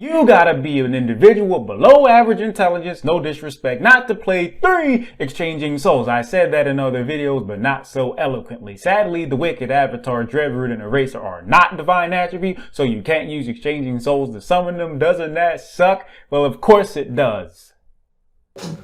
You gotta be an individual below average intelligence, no disrespect, not to play 3 exchanging souls. I said that in other videos, but not so eloquently. Sadly, the wicked avatar, Dreadroot, and Eraser are not divine attributes, so you can't use exchanging souls to summon them. Doesn't that suck? Well, of course it does.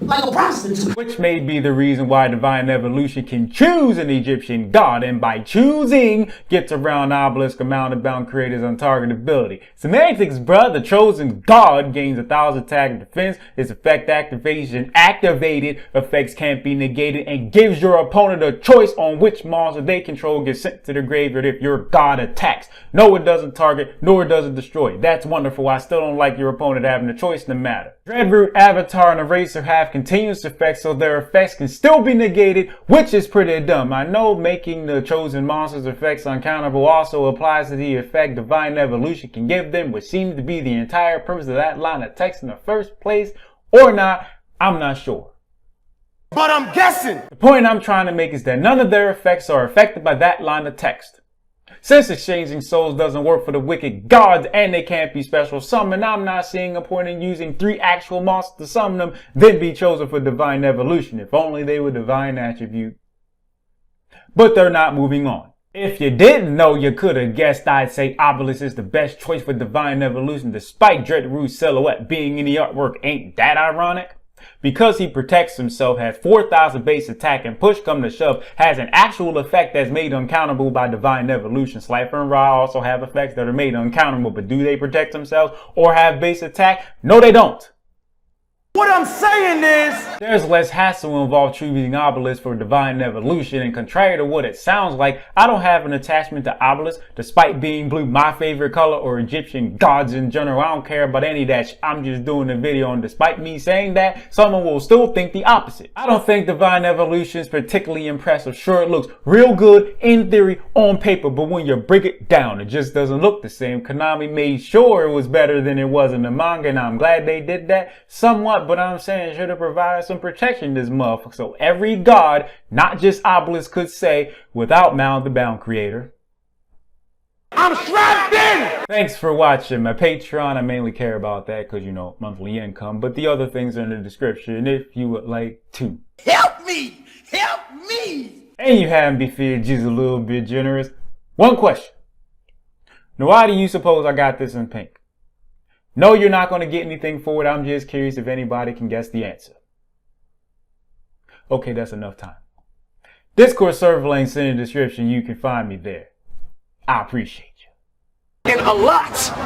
Like a prostitute. Which may be the reason why Divine Evolution can choose an Egyptian god, and by choosing, gets around Obelisk or Mountain Bound Creator's untargetability. Semantics, bruh. The chosen god gains 1,000 attack and defense. Its effect activation activated effects can't be negated, and gives your opponent a choice on which monster they control gets sent to the graveyard if your god attacks. No, it doesn't target, nor does it destroy. That's wonderful. I still don't like your opponent having a choice in the matter. Dreadroot, Avatar, and Eraser have continuous effects, so their effects can still be negated, which is pretty dumb. I know making the chosen monster's effects uncountable also applies to the effect Divine Evolution can give them, which seems to be the entire purpose of that line of text in the first place, or not, I'm not sure. But I'm guessing. The point I'm trying to make is that none of their effects are affected by that line of text. Since exchanging souls doesn't work for the wicked gods and they can't be special summoned, I'm not seeing a point in using 3 actual monsters to summon them, then be chosen for Divine Evolution. If only they were divine attribute. But they're not. Moving on. If you didn't know, you could have guessed I'd say Obelisk is the best choice for Divine Evolution despite Dreadroot's silhouette being in the artwork. Ain't that ironic? Because he protects himself, has 4,000 base attack, and push come to shove, has an actual effect that's made uncountable by Divine Evolution. Slifer and Ra also have effects that are made uncountable, but do they protect themselves or have base attack? No, they don't. What I'm saying is, there's less hassle involved choosing Obelisk for Divine Evolution, and contrary to what it sounds like, I don't have an attachment to Obelisk, despite being blue my favorite color, or Egyptian gods in general. I don't care about any of that. I'm just doing a video, and despite me saying that, someone will still think the opposite. I don't think Divine Evolution is particularly impressive. Sure, it looks real good in theory on paper, but when you break it down, it just doesn't look the same. Konami made sure it was better than it was in the manga, and I'm glad they did that somewhat. But I'm saying should have provided some protection to this motherfucker, so every god, not just Obelisk, could say, without Mountain Bound Creator, I'm strapped in! Thanks for watching. My Patreon, I mainly care about that because, you know, monthly income, but the other things are in the description if you would like to. Help me! Help me! And you happen to be feeling just a little bit generous. One question. Now, why do you suppose I got this in pink? No, you're not going to get anything for it. I'm just curious if anybody can guess the answer. Okay, that's enough time. Discord server links in the description. You can find me there. I appreciate you. And a lot!